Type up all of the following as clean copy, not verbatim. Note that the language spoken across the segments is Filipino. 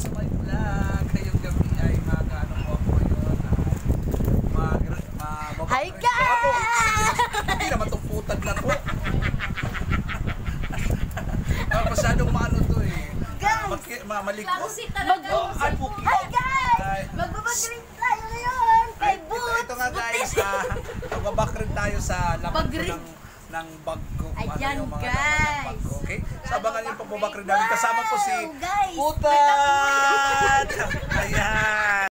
sa my vlog. Ngayong gabi ay mag-ano po ako yun. Hi guys! Hindi naman itong putag na to. Masyadong maano to eh. Guys! Malikot. Ay, puki. Hi guys! Magbabag-rin tayo ngayon kay Boots! Ito nga guys, magbabak rin tayo sa laman ko ng bag ko. Ayan yung mga guys! bag ko, okay? So abangan yung pagbabak rin namin. Kasama po si guys! Putan! Ayan!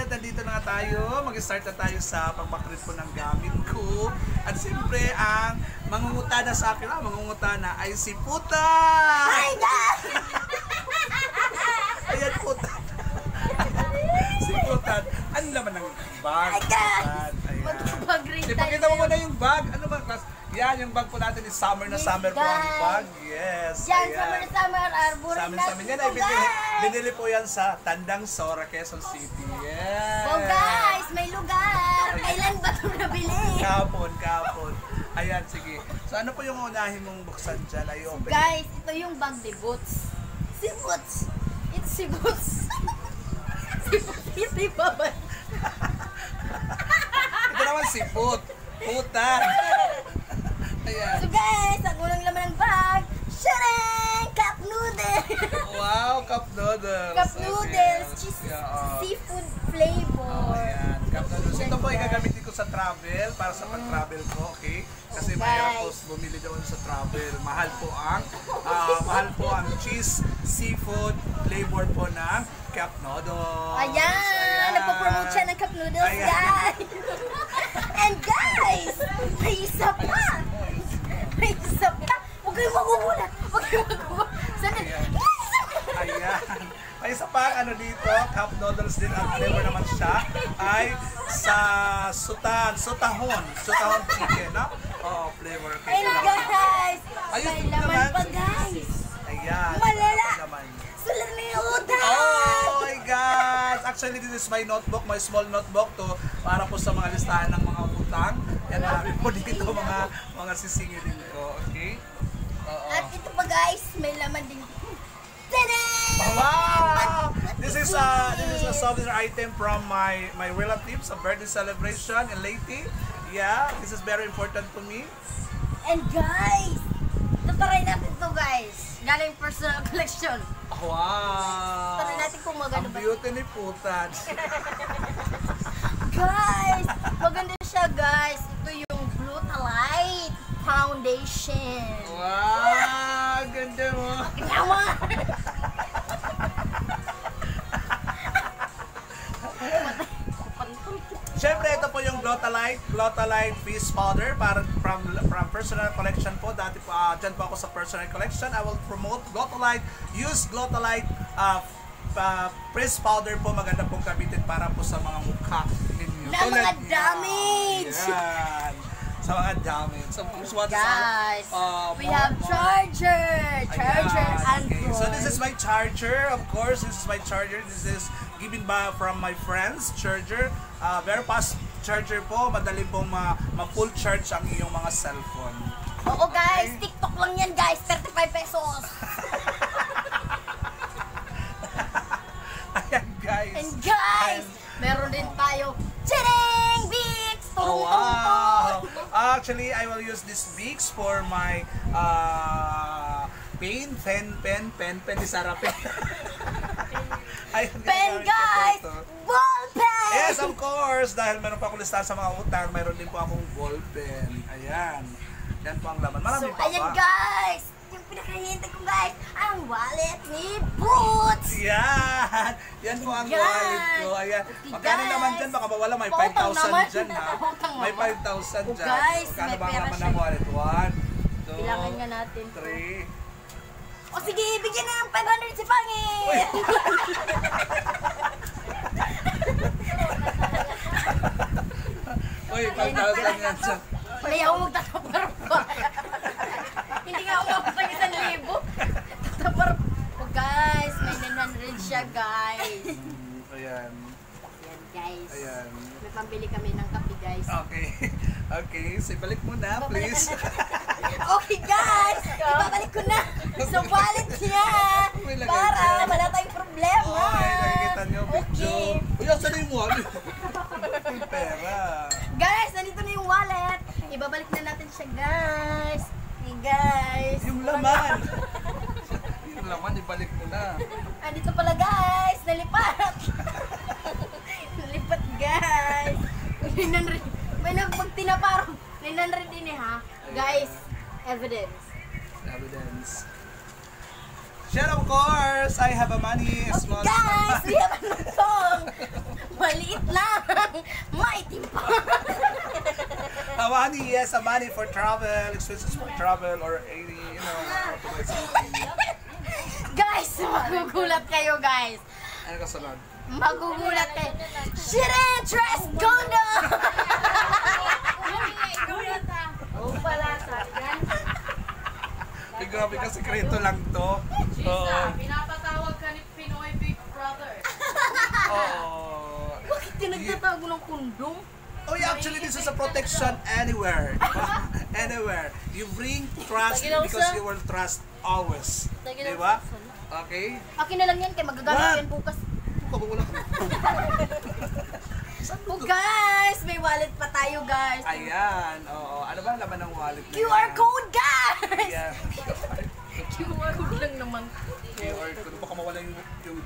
Nandito na nga tayo, mag-start na tayo sa pagbakrit po ng gamit ko. At siyempre, ang mangungutana sa akin, mangungutana ay si Putan! Hi guys! Ayan, Putan. Si Putan. Ano naman ang bag? Hi guys! Magbabag-rin tayo. Ipakita mo muna yung bag. Ano ba, class? Yan, yung bag po natin is summer na summer po ang bag. Yes. Yan, summer na summer. Arborin natin yan ay binili po yan sa Tandang Sora, Quezon City. Yes. Oh guys, may lugar. Kailan ba ito nabili? Kapon. Ayan, sige. So ano po yung unahin mong buksan dyan? Ay, open. Guys, ito yung bag ni Boots. Si Boots. It's si Boots. Si Boots. Hindi ba ba? Ito naman si Putan. Ayan. So guys, ang unang laman ng bag, sharang! Cup noodles! Wow, cup noodles. Cup noodles, cheese, Yeah, seafood flavor. Ayan, cup noodles. Ito po ay gagamitin ko sa travel, para sa pag-travel ko, okay? Kasi mahirap po bumili daw sa travel. Mahal po ang cheese, seafood flavor po ng cup noodles. Ayan! Nagpo-promote siya ng cup noodles, guys! And guys, may isa pa! May isa pa! Huwag kayong magugulat! Huwag kayong magugulat! Sana! Ayan! May isa pa ano dito, cup noodles din ang flavor naman siya ay sa sutahon chicken, no? Oo, flavor. And guys, ayun, may laman pa guys! Ayan! Malala! Naman. Sulat na yung utang! Oh my God! Actually, this is my notebook, my small notebook to para po sa mga listahan ng mga utang. Yan namin po dito mga sisingilin ko, okay? At ito pa guys, may laman din. Tada! Wow! This is a souvenir item from my relatives, a birthday celebration in Leyte. Yeah, this is very important to me. And guys, tataray natin to guys. Galing personal collection. Wow! Tataray natin kung maganda Ang ba. beauty ni Putan. Guys, maganda siya guys. Ito yung Glutalite Foundation. Wow! Ganda mo! Nawa! Siyempre, ito po yung Glutalite Face Powder para from personal collection po. Dati po, dyan po ako sa personal collection. I will promote Glutalite. Use Glutalite face powder po. Maganda pong gamitin para po sa mga mukha ninyo. Na mga damage! Yan. Sa mga damage. So, guys, we have charger and okay. So this is my charger. Of course, this is my charger. This is given by from my friends charger. Very fast charger po. Madali pong ma-full charge ang iyong mga cellphone. Oo guys, TikTok lang yan guys. 35 pesos. Ayan guys. And guys, meron din tayo Chireng Bix! Oh, wow! Actually, I will use this Bix for my pen ni Sarah pen. Pen guys! Ball pen! Yes, of course! Dahil meron pa akong listahan sa mga utang, meron din po akong ball pen. Ayan. Yan po ang laman. Marami pa ayan ba? guys! Yung pinakahihintay ko guys, ang wallet ni Boots! Yan! Yan po ang wallet ko. Ayan. Magkano naman dyan? Baka mawala. May 5,000 dyan ha. May 5,000 dyan. Guys, magkano may ba ang pera laman siya. ng wallet? 1, 2, Bilangan nga natin. 3. O sige, bigyan na ng 500 si Pangit! Uy, 5,000 yan siya. May ako magtatapar pa. Hindi nga ako mapapag 1,000. Tatapar. O guys, may 900 siya guys. Ayan. guys. Ayan. May pambili kami ng kape, guys. Okay. Okay, so balik mo na, please. Okay, guys! Ibabalik ko na sa wallet niya para wala tayong problema. Okay, nakikita niyo, video. Okay. Uy, asan na yung wallet? Yung pera. Guys, nandito na yung wallet. Ibabalik na natin siya, guys. Hey, guys. Yung laman. Yung laman, ibalik mo na. Andito pala, guys. Nalipat. Nalipat, guys. May nagpagtinaparang. 900 din ha. Guys, evidence. Evidence. Share, of course. I have a money. Okay, Small. guys, we have a song. Maliit lang. Maitim pa. A money, yes, a money for travel, expenses for travel, or any, you know, something. Guys, magugulat kayo, guys. Ano kasunod? Magugulat kayo. Shirin Tres Gondo! Oh, pala sa Ay, grabe ka, sikreto lang to. Oo. Pinapatawag ka ni Pinoy Big Brother. Oo. Bakit ka nagtatago ng kundong? Oh, yeah, actually, this is a protection anywhere. Anywhere. You bring trust because you will trust always. Diba? Okay? Akin na lang yan, kaya magagamit What? yan bukas. Wala ka. Oh, guys, may wallet pa tayo, guys. Ayan. Oo. Ano ba ang laman ng wallet na QR yan? code, guys! Ayan. QR code lang naman. QR code. Baka mawala yung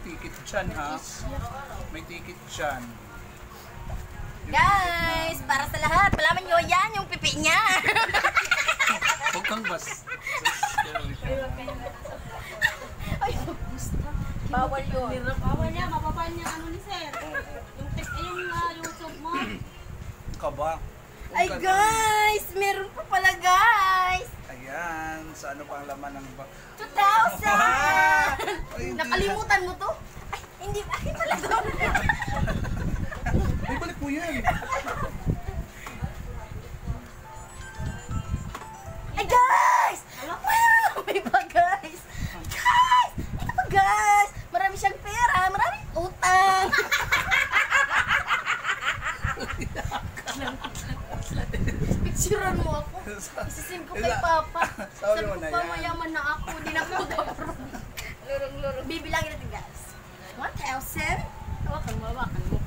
ticket dyan, ha? May ticket dyan. Guys, para sa lahat, palaman nyo yan, yung pipi niya. Huwag kang bas. Ay, gusto. Bawal yun. Bawal niya, mababa niya ano ni Sir. Yung YouTube mo. Kaba. Ay, guys, meron pa pala, guys. Ayan. Sa ano pa ang laman ng bag? 2,000! Ay, hindi. Nakalimutan mo to? Ay, hindi. Akin pala to. Ay, balik mo yan. Ay, guys! May pa, guys! Guys! Ito pa, guys! Marami siyang pera, maraming utang. Picturean mo ako. Isisim ko kay Papa. Sabi Sabi mo ko na pa, yan. mayaman na ako. Hindi na ako mag-approve. Lurong-lurong. Bibilangin natin, guys. 1,000. Hawakan mo, hawakan mo.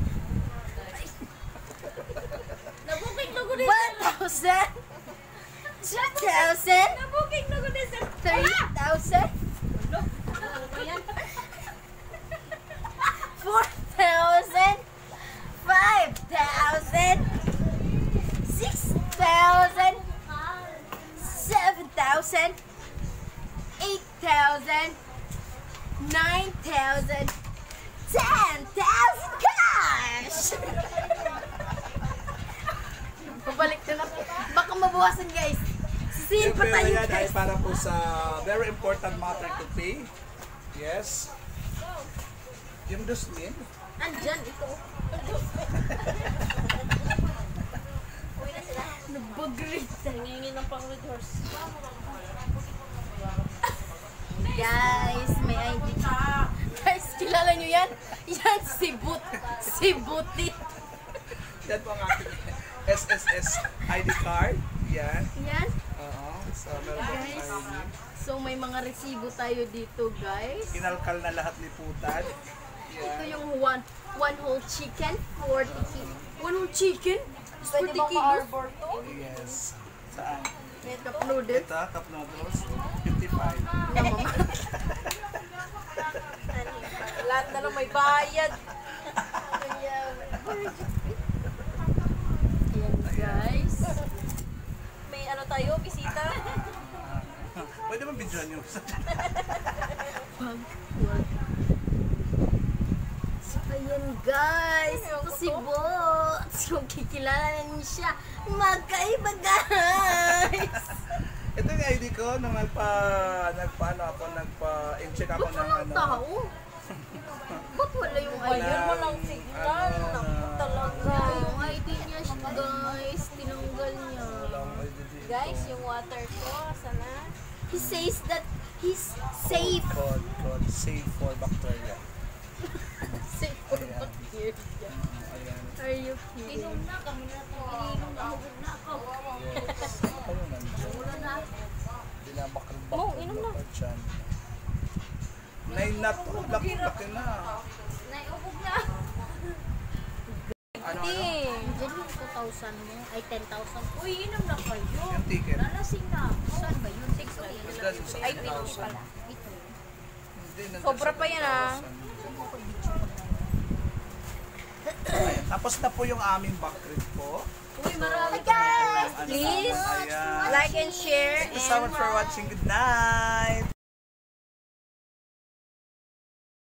Nabuking na ko din. 1,000. 2,000. Nabuking na ko din Sir. 3,000. Ano ba yan? 4,000. 5,000. 6,000. 7,000. 8,000. 9,000. 10,000 cash! Babalik na natin. Baka mabawasan, guys. Sisihin pa Pero tayo, yan ay guys. para po sa very important matter to pay. Yes. Yung dustbin. Andyan, ito. Nabagrit. Hingingin ng pang-red horse. Guys, may ID. Guys, kilala nyo yan? Yan, si Buti. Yan po ang ating SSS ID card. Yan. Yan. Oo. So, meron po Guys. ID. So, may mga resibo tayo dito, guys. Kinalkal na lahat ni Putan. Ito Yan. yung one whole chicken, 40 kilos. One whole chicken? 40 kilos? Yes. Saan? May cup noodle. Ito, cup noodles. 55. Lahat na lang may bayad. Ayan, guys. May ano tayo, bisita. Pwede ba video nyo? Wag. So, ayan, guys. Ito si Bots. Kung kikilala niyo siya, magkaiba, guys. Ito yung ID ko nung nagpa-check ako Ba't ng walang tao? Ba't wala yung ID? Ayun mo lang signal. Naku talaga. Yung ID niya, guys. Tinanggal niya. Guys, yung water ko, sana. He says that he's safe. Code, safe for bacteria. Safe for Ayan. bacteria. Ayan. Are you kidding? Inom na kami na ito. Ininom na hubog na ako. Wala na. Mo, inom na. Nine na to. Laki na. Naihubog na. Ano? Diyan yung 2,000 mo. Ay, 10,000. Uy, inom na kayo. Yung ticket. Nalasing na ako. Saan ba yun? 6 Ay, 50 pala. Ito. Sobra pa yan, ah. Ayan, tapos na po yung aming background po. Uy, marami Guys, Ano please naman, ayan. like and share. Thank you so much for watching. Good night!